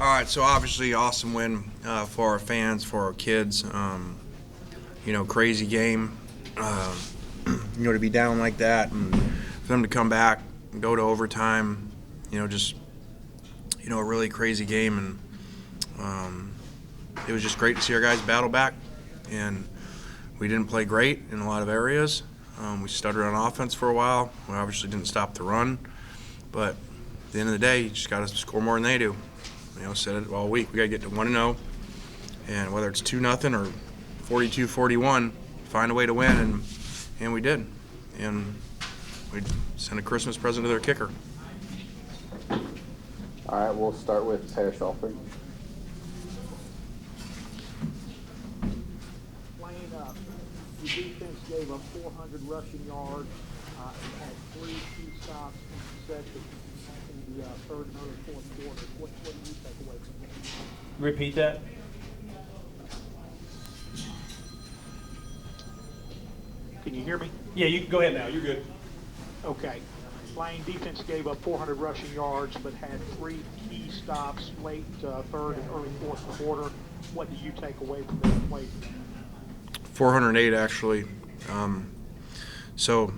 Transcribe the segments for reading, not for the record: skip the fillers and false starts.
All right, so obviously awesome win for our fans, for our kids. Crazy game. Uh, to be down like that and for them to come back and go to overtime, just a really crazy game, and it was just great to see our guys battle back. And we didn't play great in a lot of areas. We stuttered on offense for a while. We obviously didn't stop the run, but at the end of the day, you just got to score more than they do. Said it all week. We got to get to 1-0, and whether it's 2-0 or 42-41, find a way to win, and we did. And we sent a Christmas present to their kicker. All right, we'll start with Parrish Alford. The defense gave up 400 rushing yards and had 3 key stops in the third and early fourth quarter. What do you take away from that? Repeat that. Can you hear me? Yeah, you can go ahead now. You're good. Okay. Lane defense gave up 400 rushing yards but had 3 key stops late third and early fourth quarter. What do you take away from that play? 408 actually. So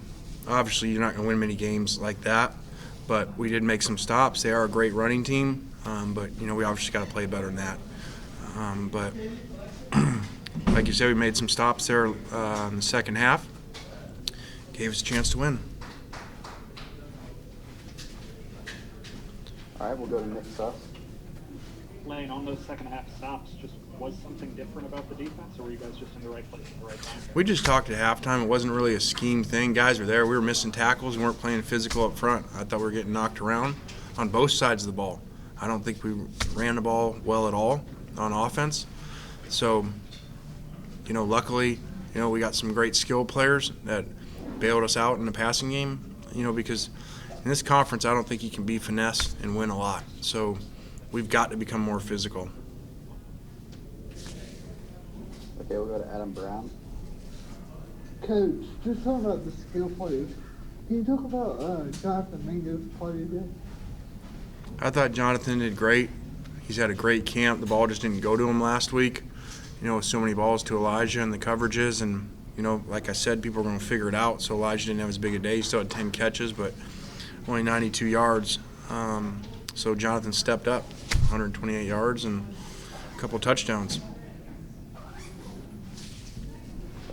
obviously you're not going to win many games like that, but we did make some stops. They are a great running team, but we obviously got to play better than that. But like you said, we made some stops there in the second half. Gave us a chance to win. All right, we'll go to Nick Suss. Lane, on those second half stops, just was something different about the defense, or were you guys just in the right place at the right time? We just talked at halftime. It wasn't really a scheme thing. Guys were there. We were missing tackles. We weren't playing physical up front. I thought we were getting knocked around on both sides of the ball. I don't think we ran the ball well at all on offense. So, luckily, we got some great skill players that bailed us out in the passing game, because in this conference, I don't think you can be finessed and win a lot. So we've got to become more physical. Okay, we'll go to Adam Brown. Coach, just talking about the skill players, can you talk about Jonathan Mingo's play today? I thought Jonathan did great. He's had a great camp. The ball just didn't go to him last week. With so many balls to Elijah and the coverages, and like I said, people are going to figure it out. So Elijah didn't have as big a day. He still had 10 catches, but only 92 yards. So Jonathan stepped up, 128 yards and a couple touchdowns.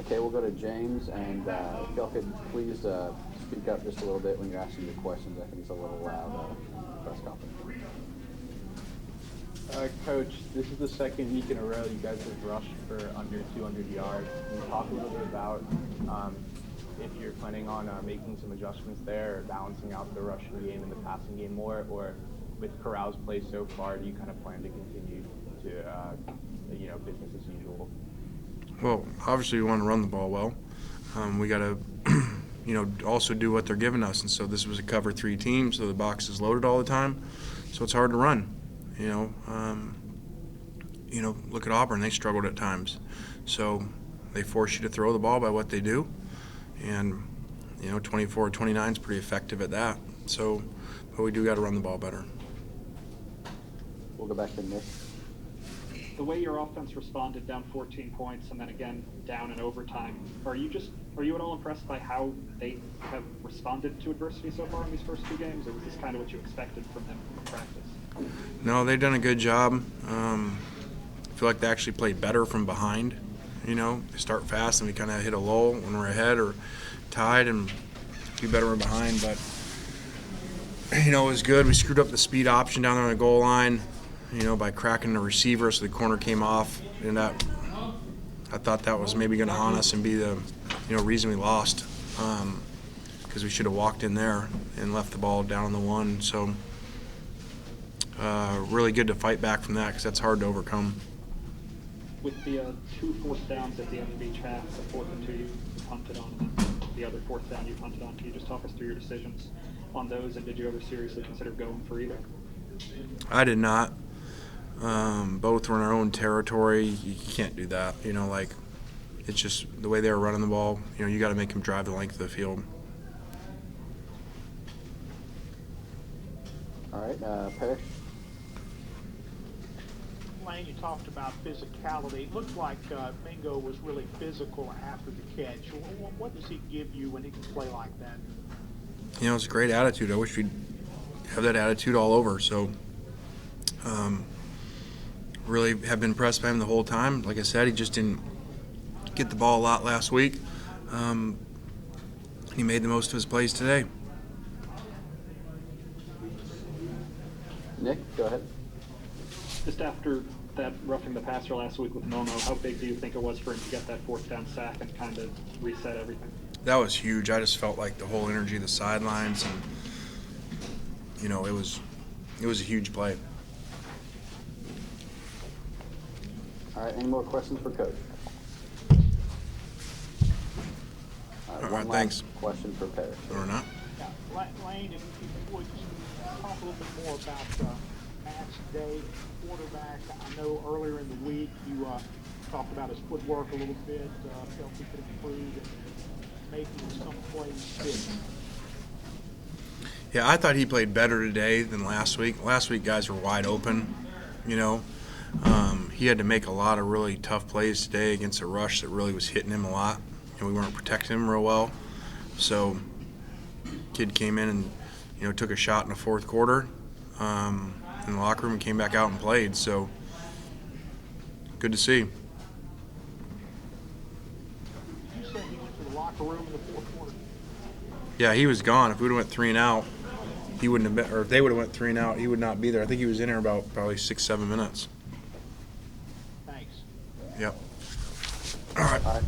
Okay, we'll go to James, and if y'all could please speak up just a little bit when you're asking your questions. I think it's a little loud press conference. Coach, this is the second week in a row you guys have rushed for under 200 yards. Can you talk a little bit about if you're planning on making some adjustments there, or balancing out the rushing game and the passing game more, or with Corral's play so far, do you kind of plan to continue to, business as usual? Well, obviously we want to run the ball well. We got to, also do what they're giving us. And so this was a cover 3 team, so the box is loaded all the time. So it's hard to run. Look at Auburn; they struggled at times. So they force you to throw the ball by what they do, and 24-29 is pretty effective at that. So, but we do got to run the ball better. We'll go back to Nick. The way your offense responded down 14 points and then again down in overtime, are you at all impressed by how they have responded to adversity so far in these first 2 games, or was this kind of what you expected from them from practice? No, they've done a good job. I feel like they actually played better from behind. They start fast and we kind of hit a lull when we're ahead or tied, and do better when behind. But it was good. We screwed up the speed option down there on the goal line, by cracking the receiver, so the corner came off, and I thought that was maybe going to haunt us and be the reason we lost, because we should have walked in there and left the ball down on the 1. So really good to fight back from that, because that's hard to overcome. With the 2 fourth downs at the end of each half, the 4th and 2 you punted on, and then the other 4th down you punted on, can you just talk us through your decisions on those, and did you ever seriously consider going for either? I did not. Both were in our own territory. You can't do that. It's just the way they were running the ball. You got to make them drive the length of the field. All right, Parrish. Lane, you talked about physicality. It looked like Mingo was really physical after the catch. What does he give you when he can play like that? You know, it's a great attitude. I wish we'd have that attitude all over. So, really have been impressed by him the whole time. Like I said, he just didn't get the ball a lot last week. He made the most of his plays today. Nick, go ahead. Just after that roughing the passer last week with Momo, how big do you think it was for him to get that fourth down sack and kind of reset everything? That was huge. I just felt like the whole energy of the sidelines, and you know, it was a huge play. All right, any more questions for Coach? All right, one last thanks. question for Parrish. Or not? Yeah, Lane, if you would just talk a little bit more about Matt's day, quarterback. I know earlier in the week you talked about his footwork a little bit, felt he could improve and making some plays fit. Yeah, I thought he played better today than last week. Last week, guys were wide open, you know. He had to make a lot of really tough plays today against a rush that really was hitting him a lot, and we weren't protecting him real well. So, kid came in and, you know, took a shot in the fourth quarter in the locker room and came back out and played. So, good to see. Did you say he went to the locker room in the fourth quarter? Yeah, he was gone. If we would have went 3 and out, he wouldn't have been, or if they would have went 3 and out, he would not be there. I think he was in there about probably 6-7 minutes. Thanks. Yep. All right. All right,